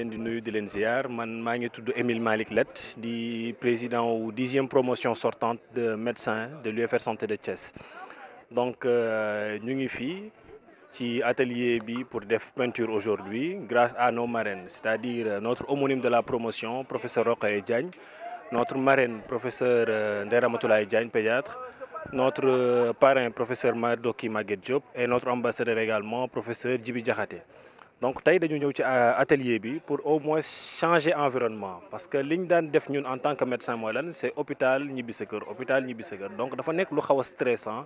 leen di nuyu di leen ziar man maa ngi tudd Émile Malick Lett di président wu 10e promotion sortante de médecins de l'UFR Santé de Thiès donc ñu ngi fii ci atelier bi pour def peinture aujourd'hui grâce à nos marraines, c'est-à-dire notre homonyme de la promotion professeur Rokhaya Diagne, notre marraine professeur Ndeye Ramatoulaye Diagne pédiatre, notre parrain professeur Madoki Maguette Diop et notre ambassadeur également professeur Djibi Diakhaté. Donc tey dañu ñëw ci atelier bi pour au moins changer environnement parce que li ñu daan def ñun en tant que médecin mooy lan c'est hôpital ñibbi sa kër hôpital ñibbi sa kër donc dafa nekk lu xaw a stressant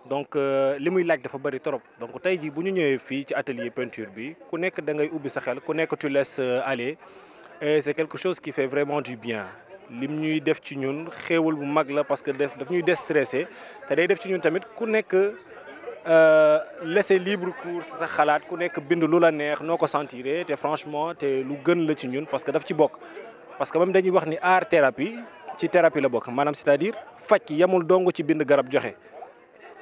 donc li muy laaj dafa bëri trop donc tey jii bu ñu ñëwee fii ci atelier peinture bi ku nekk da ngay ubbi sa xel ku nekk tu laisses aller et c'est quelque chose qui fait vraiment du bien lim ñuy def ci ñun xéewal bu mag la parce que daf ñuy déstressé te day def ci ñun tamit ku nekk laisser libre cours sa xalaat ku nekk bind lu la neex noo ko sentiré te franchement te lu gën la ci ñun parce que daf ci bokk parce que même dañuy wax ni art thérapie ci thérapie la bokk maanaam c'est-à-dire faj yemul dong ci bind garab joxe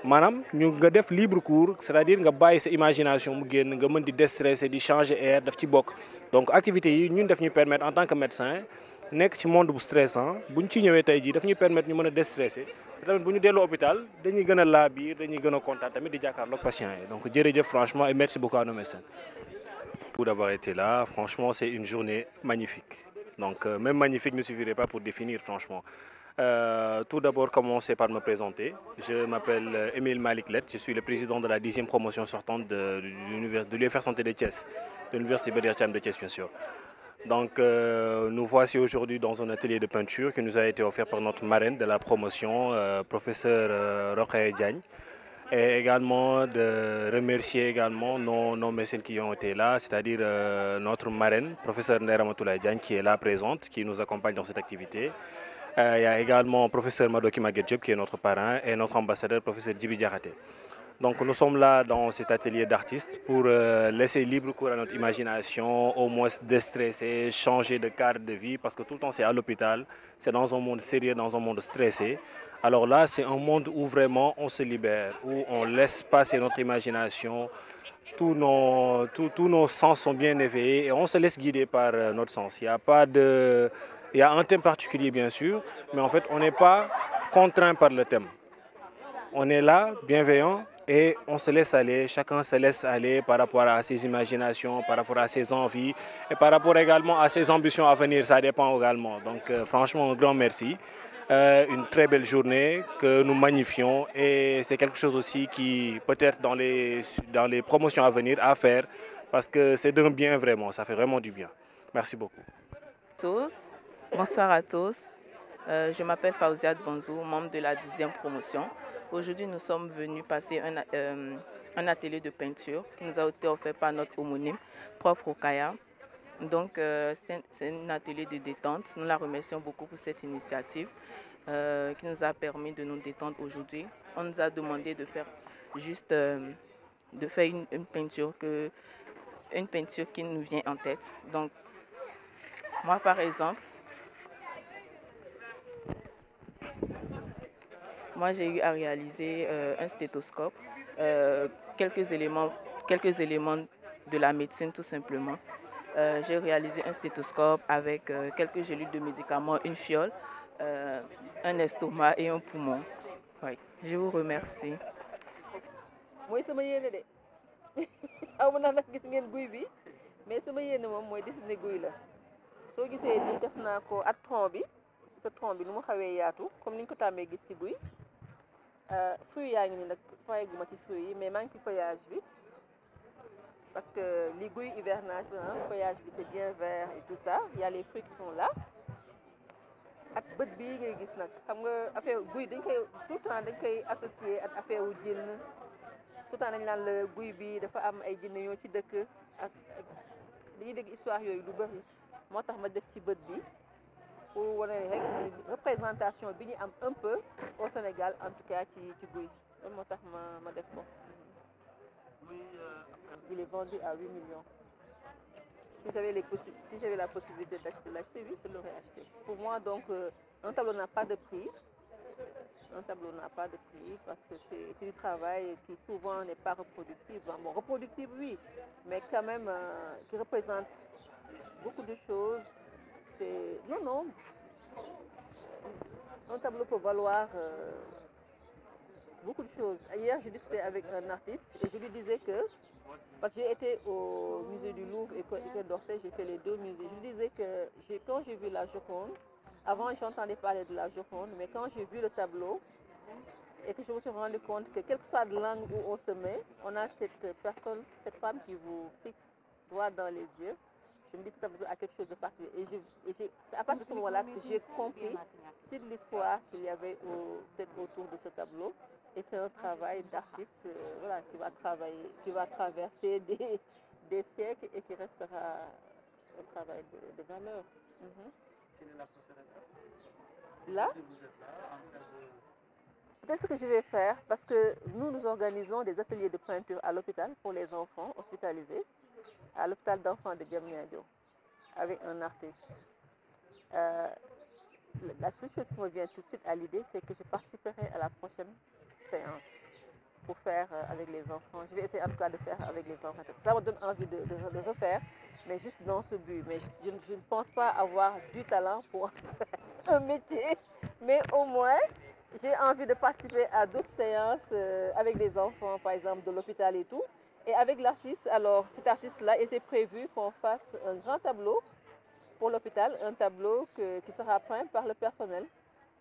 maanaam ñu nga def libre cours c'est-à-dire nga bàyyi sa imagination mu génn nga mën di déstresser di changer air daf ci bokk donc activités yi ñun daf ñu permettre en tant que médecin nekk ci monde bu stressant bu ñu ci ñëwee tey jii daf ñuy permettre ñu mën a déstresser tamit bu ñu delloo hôpital dañuy gën a laabiir dañuy gën a kontaan tamit di jàkkaarloog patients yi donc jërëjëf franchement et merci beaucoup à nos médecins. Pour d'avoir été là, franchement c'est une journée magnifique donc même magnifique ne suffirait pas pour définir franchement. Tout d'abord commencer par me présenter. Je m'appelle Émile Malick Lett, je suis le président de la 10e promotion sortante de l'UFR Santé de Thiès, de l'université Cheikh Anta Diop de Thiès bien sûr. Donc nous voici aujourd'hui dans un atelier de peinture qui nous a été offert par notre marraine de la promotion, professeur Rokhaya Diagne. Et également de remercier également nos médecins qui ont été là, c'est-à-dire notre marraine, professeur Ndeye Ramatoulaye Diagne, qui est là présente, qui nous accompagne dans cette activité. Il y a également professeur Madoki Maguette Diop, qui est notre parrain, et notre ambassadeur, professeur Djibi Diakhaté. Donc nous sommes là dans cet atelier d'artistes pour laisser libre cours à notre imagination, au moins déstresser, changer de cadre de vie, parce que tout le temps c'est à l'hôpital, c'est dans un monde sérieux, dans un monde stressé. Alors là, c'est un monde où vraiment on se libère, où on laisse passer notre imagination, tous nos sens sont bien éveillés et on se laisse guider par notre sens. Il y a un thème particulier bien sûr, mais en fait on n'est pas contraint par le thème. On est là, bienveillant, et on se laisse aller, chacun se laisse aller par rapport à ses imaginations, par rapport à ses envies et par rapport également à ses ambitions à venir, ça dépend également. Donc franchement, un grand merci. Une très belle journée que nous magnifions et c'est quelque chose aussi qui peut-être dans les promotions à venir à faire parce que c'est d'un bien vraiment, ça fait vraiment du bien. Merci beaucoup. Bonsoir à tous. Je m'appelle Fawziat Bonzou, membre de la 10e promotion. Aujourd'hui, nous sommes venus passer un atelier de peinture qui nous a été offert par notre homonyme, prof Rokhaya. Donc, c'est un atelier de détente. Nous la remercions beaucoup pour cette initiative qui nous a permis de nous détendre aujourd'hui. On nous a demandé de faire juste une peinture qui nous vient en tête. Donc, moi, par exemple, j'ai eu à réaliser un stéthoscope, quelques éléments de la médecine tout simplement. J'ai réalisé un stéthoscope avec quelques gélules de médicaments, une fiole, un estomac et un poumon. Oui, je vous remercie. Moi, sama yéene de amu na nag gis ngeen guy bi mais sama yéene moom mooy dessiné guy la soo gisee nii def naa ko at tronc bi sa tronc bi nu mu xawee yaatu comme ni ñu ko tàmmee gis ci guy fruits yaa ngi ni nag fayaguma ci fruits yi mais maa ngi ci feuillage bi parce que li guy hivernage la feuillage bi c'est bien vert et tout ça il y a les fruits qui sont là ak bët bii ngay gis nag xam nga affaire guy dañ koy tout le temps dañ koy associer ak affaire wu jinn tout le temps dañ naan la guy bi dafa am ay jinn yoo ci dëkk ak dañuy dégg histoire yooyu lu bëri moo tax ma def ci bët bi pour wane rek représentation bi ñu am un peu au Sénégal en tout cas ci guy loolu moo tax ma def ko. Il est vendu à 8 millions. Si j'avais la possibilité d'acheter l'acheter, oui, je l'aurais acheté. Pour moi, donc, un tableau n'a pas de prix. Un tableau n'a pas de prix parce que c'est du travail qui souvent n'est pas reproductible. Bon, reproductible, oui, mais quand même qui représente beaucoup de choses. Non, un tableau peut valoir beaucoup de choses. Hier, je discutais avec un artiste et je lui disais que, parce que j'ai été au musée du Louvre et École d'Orsay, j'ai fait les deux musées. Je lui disais que quand j'ai vu la Joconde, avant j'entendais parler de la Joconde, mais quand j'ai vu le tableau et que je me suis rendu compte que quelle que soit la langue où on se met, on a cette personne, cette femme qui vous fixe droit dans les yeux. Je me dis que ce tableau a quelque chose de particulier. Et c'est à partir de ce moment-là que j'ai compris toute l'histoire qu'il y avait peut-être autour de ce tableau. Et c'est un travail d'artiste voilà, qui va traverser des siècles et qui restera un travail de valeur. Là, peut-être ce que je vais faire, parce que nous organisons des ateliers de peinture à l'hôpital pour les enfants hospitalisés, à l'hôpital d'enfants de Diamniadio, avec un artiste. La seule chose qui me vient tout de suite à l'idée, c'est que je participerai à la prochaine séance pour faire avec les enfants. Je vais essayer en tout cas de faire avec les enfants. Ça me donne envie de refaire, mais juste dans ce but. Mais je ne pense pas avoir du talent pour faire un métier, mais au moins, j'ai envie de participer à d'autres séances avec des enfants, par exemple, de l'hôpital et tout. Et avec l'artiste, alors cet artiste-là était prévu qu'on fasse un grand tableau pour l'hôpital, un tableau qui sera peint par le personnel.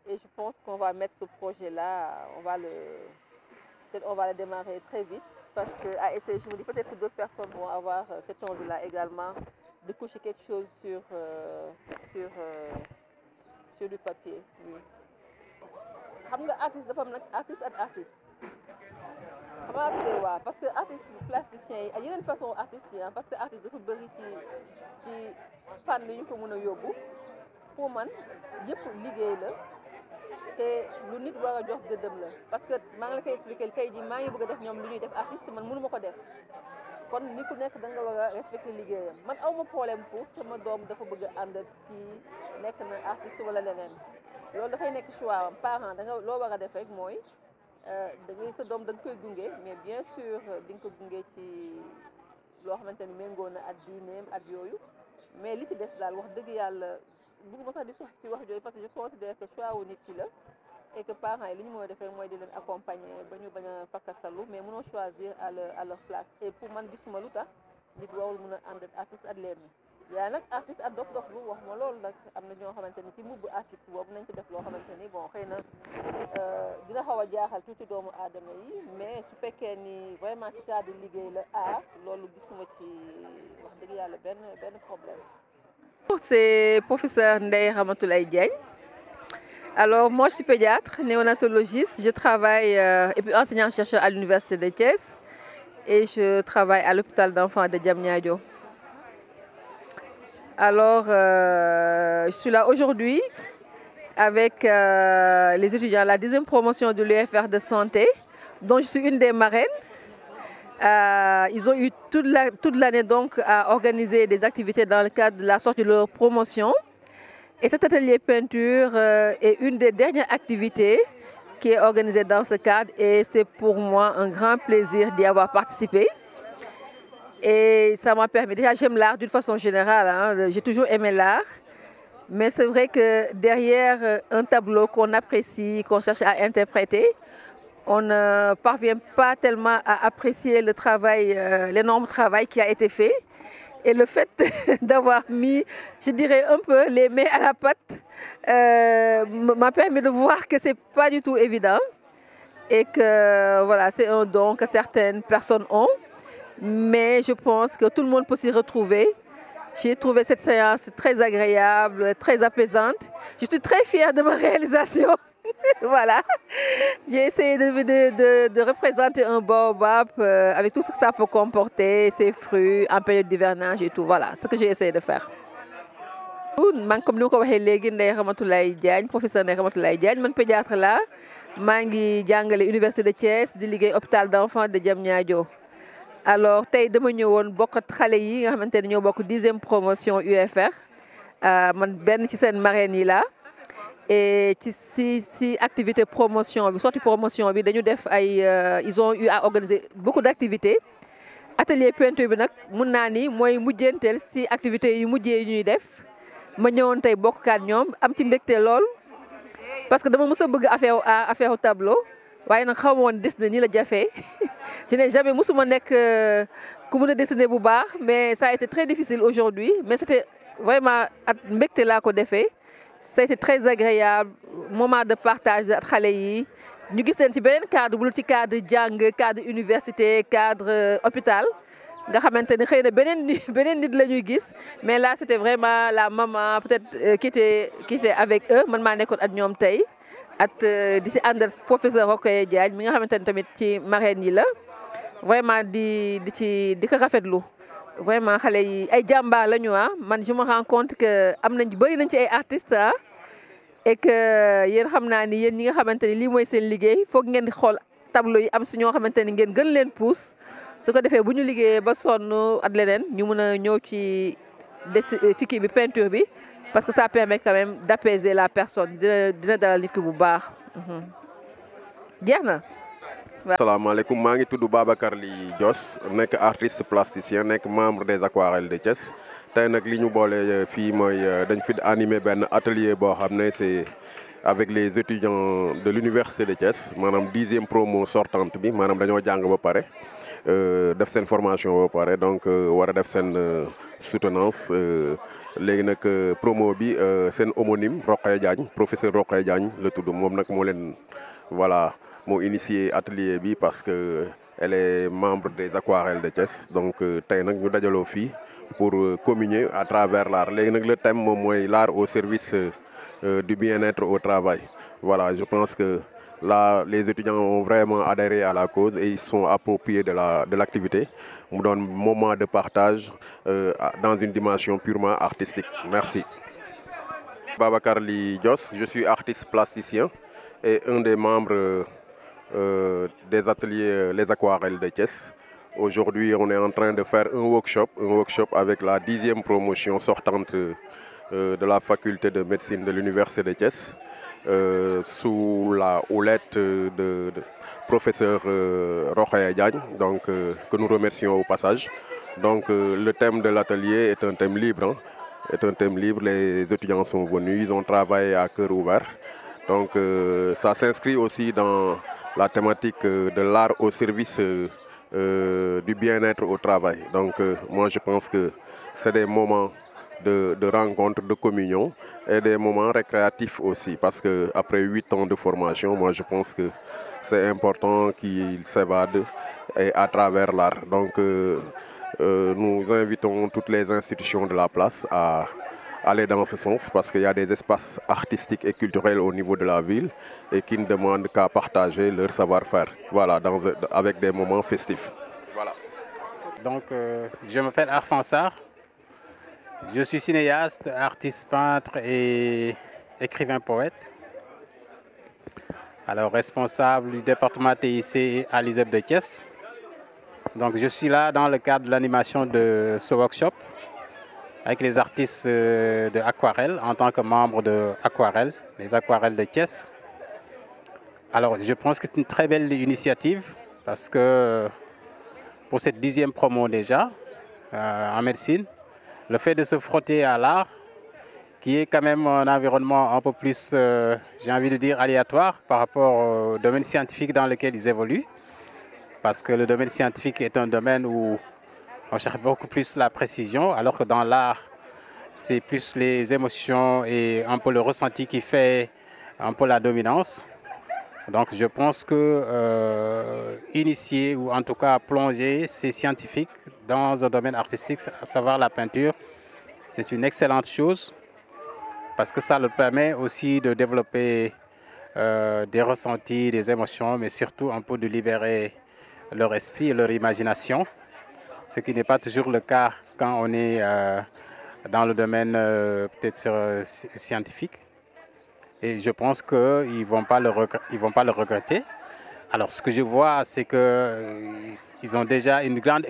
Et je pense qu'on va mettre ce projet-là, on va le démarrer très vite. Parce qu'à essayer, je me dis peut-être que d'autres personnes vont avoir cette envie-là également de coucher quelque chose sur du papier. Oui. Xam nga artiste dafa am nag artiste ak artiste xam nga artiste waaw parce que artiste plasticien yi ak yeneen façon artiste yi parce que artiste dafa bëri ci fànn yu ñu ko mën a yóbbu pour man yëpp liggéey la te lu nit war a jox gëddëm la parce que maa ngi la koy expliquer tey jii maa ngi bëgg a def ñoom lu ñuy def artiste man mënu ma ko def kon nit ku nekk da nga war a respecter liggéeyam man awma problème pour sama doom dafa bëgg a ànd kii nekk na artiste wala leneen loolu dafay nekk choix am parent da nga loo war a def rek mooy da ngay sa doom da nga koy gunge mais bien sûr di nga ko gunge ci loo xamante ni méngoo na at diineem at yooyu mais li ci des daal wax dëgg yàlla bëgguma sax di sox ci wax jooyu parce que je considère que choix wu nit ki la et que parents yi li ñu mën a def rek mooy di leen accompagner ba ñu bañ a fakkasalu mais mënoo choisir à leur place et pour man gisuma lu tax nit warul mën a ànd artiste ak leen yaa nag artiste ak dof bu wax ma loolu nag am na ñoo xamante ni ci mubbu artiste boobu nañ ci def loo xamante ni bon xëy na dina xaw a jaaxal tuuti doomu aadama yi mais su fekkee ni vraiment ci cadre liggéey la loolu gisuma ci wax dëgg yàlla benn problème. C'est professeur Ndeye Ramatoulaye Diagne. Alors moi je suis pédiatre, néonatologiste, je travaille et puis enseignant-chercheur à l'université de Thiès et je travaille à l'hôpital d'enfants de Diamniadio. Alors, je suis là aujourd'hui avec les étudiants de la 10e promotion de l'UFR de santé, dont je suis une des marraines. Ils ont eu toute l'année donc à organiser des activités dans le cadre de la sortie de leur promotion. Et cet atelier peinture est une des dernières activités qui est organisée dans ce cadre et c'est pour moi un grand plaisir d'y avoir participé. Et ça m'a permis, déjà j'aime l'art d'une façon générale, hein, j'ai toujours aimé l'art, mais c'est vrai que derrière un tableau qu'on apprécie, qu'on cherche à interpréter, on ne parvient pas tellement à apprécier le travail, l'énorme travail qui a été fait. Et le fait d'avoir mis, je dirais un peu les mains à la pâte, m'a permis de voir que c'est pas du tout évident et que voilà, c'est un don que certaines personnes ont. Mais je pense que tout le monde peut s'y retrouver. J'ai trouvé cette séance très agréable, très apaisante. Je suis très fière de ma réalisation. Voilà. J'ai essayé de représenter un baobab avec tout ce que ça peut comporter, ses fruits, en période d'hivernage et tout. Voilà, ce que j'ai essayé de faire. Comme nous l'avons dit, Ndeye Ramatoulaye Diagne, professeur Ndeye Ramatoulaye Diagne, je suis pédiatre là. Je suis à l'université de Thiès, je suis à l'hôpital d'enfants de Diamniadio. Alors, tey dama ñëwoon bokk ak xale yi nga xamante ne ñoo bokk 10e promotion UFR man benn ci seen marraine yi la et ci activité promotion bi sortie promotion bi dañu def ay ils ont eu à organiser beaucoup d'activités atelier peinture bi nag mun naa ni mooy mujjanteel si activités yu mujjee ñuy def ma ñëwoon tey bokkaat ñoom am ci mbégte lool parce que dama mës a bëgg affaire tableau waaye nag xaw ma woon dessiner ni la jafee je n'ai jamais musuma nekk ku mën a dessiner bu baax mais ça a été très difficile aujourd'hui mais c'était vraiment at mbégte laa ko defee ça a été très agréable moment de partage ak xale yi ñu gis leen ci beneen cadre bu ci cadre jàng cadre université cadre hôpital nga xamante ni xëy na beneen nit la ñuy gis mais là c'était vraiment la maman peut-être qui était avec eux man maa nekkoon ak ñoom tey at di si àndal professeur Rokhaya Diagne mi nga xamante ni tamit ci marraine yi la vraiment di ko rafetlu vraiment xale yi ay jàmbaar la ñu man je me rends compte que am nañ bëri nañ ci ay artistes et que yéen xam naa ni yéen ñi nga xamante ni lii mooy seen liggéey foog ngeen di xool tableau yi am si ñoo xamante ni ngeen gën leen pousse su ko defee bu ñu liggéeyee ba sonn at leneen ñu mën a ñëw ci kii bi peinture bi parce que ça permet quand même d'apaiser la personne dina dalal nit ki bu baax jeex na. asalaamaaleykum maa ngi tudd Babacar Ly Dios nekk artiste plasticien nekk membre des Aquarelles de Thiès tey nag li ñu boole fii mooy dañ fi animé benn atelier boo xam ne c'est avec les étudiants de l'université de Thiès maanaam 10e promo sortante bi maanaam dañoo jàng ba pare def seen formation ba pare donc war a def seen soutenance léegi nag promo bi seen homonyme Rokhaya Diagne professeur Rokhaya Diagne la tudd moom nag moo leen voilà moo initié atelier bi parce que elle est membre des Aquarelles de Thiès donc tey nag ñu dajaloo fii pour communier à travers l'art léegi nag le thème moom mooy l'art au service du bien-être au travail voilà je pense que là les étudiants ont vraiment adhéré à la cause et ils sont appropriés de l'activité mu doon moment de partage dans une dimension purement artistique merci. Babacar Ly Dios, je suis artiste plasticien et un des membres des ateliers Les Aquarelles de Thiès. Aujourd'hui, on est en train de faire un workshop avec la 10e promotion sortante de la faculté de médecine de l'université de Thiès, sous la houlette de professeur Rokhaya Diagne, donc que nous remercions au passage. Donc le thème de l'atelier est un thème libre, les étudiants sont venus, ils ont travaillé à cœur ouvert. Donc ça s'inscrit aussi dans la thématique de l'art au service du bien-être au travail. Donc moi je pense que c'est des moments de rencontre, de communion et des moments récréatifs aussi parce que après 8 ans de formation, moi je pense que c'est important qu'ils s'évadent et à travers l'art. Donc nous invitons toutes les institutions de la place à aller dans ce sens parce qu'il y a des espaces artistiques et culturels au niveau de la ville et qui ne demandent qu'à partager leur savoir-faire, voilà, avec des moments festifs. Voilà. Donc, je m'appelle Arfan Sarr, je suis cinéaste, artiste peintre et écrivain poète. Alors, responsable du département TIC à l'ISEP de Thiès. Donc, je suis là dans le cadre de l'animation de ce workshop avec les artistes de Aquarelles en tant que membre de Aquarelles, les Aquarelles de Thiès. Alors, je pense que c'est une très belle initiative parce que pour cette 10e promo déjà en médecine, le fait de se frotter à l'art, qui est quand même un environnement un peu plus, j'ai envie de dire, aléatoire par rapport au domaine scientifique dans lequel ils évoluent. Parce que le domaine scientifique est un domaine où on cherche beaucoup plus la précision, alors que dans l'art, c'est plus les émotions et un peu le ressenti qui fait un peu la dominance. Donc je pense que initier ou en tout cas plonger ces scientifiques dans un domaine artistique, à savoir la peinture, c'est une excellente chose parce que ça leur permet aussi de développer des ressentis, des émotions, mais surtout un peu de libérer leur esprit et leur imagination, ce qui n'est pas toujours le cas quand on est dans le domaine peut-être scientifique. Et je pense qu'ils ne vont pas le regretter. Alors ce que je vois, c'est qu'ils ont déjà une grande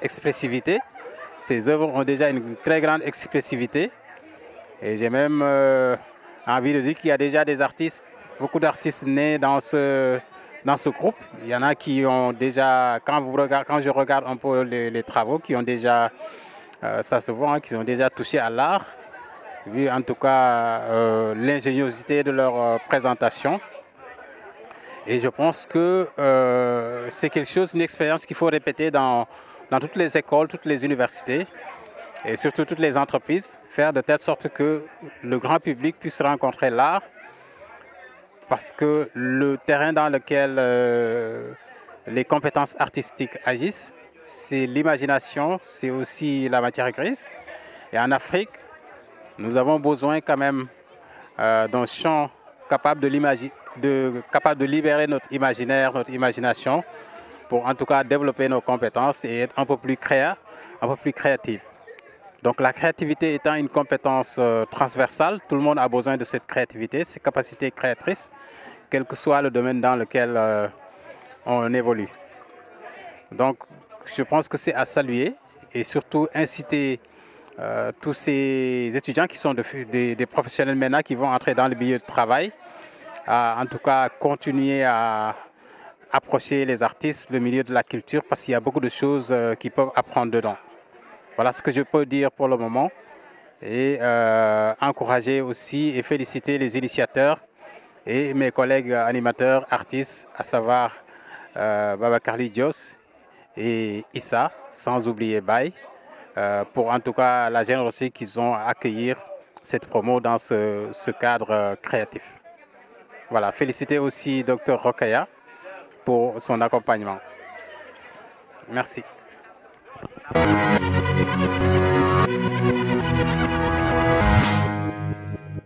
expressivité. Ces œuvres ont déjà une très grande expressivité. Et j'ai même envie de dire qu'il y a déjà des artistes, beaucoup d'artistes nés dans ce dans ce groupe. Il y en a qui ont déjà, quand je regarde un peu les travaux, qui ont déjà, ça se voit, hein, qui ont déjà touché à l'art, vu en tout cas l'ingéniosité de leur présentation. Et je pense que c'est quelque chose, une expérience qu'il faut répéter dans toutes les écoles, toutes les universités et surtout toutes les entreprises, faire de telle sorte que le grand public puisse rencontrer l'art, parce que le terrain dans lequel les compétences artistiques agissent, c'est l'imagination, c'est aussi la matière grise. Et en Afrique, nous avons besoin quand même d'un champ capable de libérer notre imaginaire, notre imagination, pour en tout cas développer nos compétences et être un peu plus créatif. Donc la créativité étant une compétence transversale, tout le monde a besoin de cette créativité, ces capacités créatrices, quel que soit le domaine dans lequel on évolue. Donc je pense que c'est à saluer et surtout inciter tous ces étudiants qui sont des professionnels maintenant qui vont entrer dans le milieu de travail, à en tout cas continuer à approcher les artistes, le milieu de la culture, parce qu'il y a beaucoup de choses qu'ils peuvent apprendre dedans. Voilà ce que je peux dire pour le moment. Et encourager aussi et féliciter les initiateurs et mes collègues animateurs, artistes, à savoir Babacarli Dios et Issa, sans oublier Baye, pour en tout cas la générosité qu'ils ont à accueillir cette promo dans ce cadre créatif. Voilà, féliciter aussi Dr Rokaya pour son accompagnement. Merci.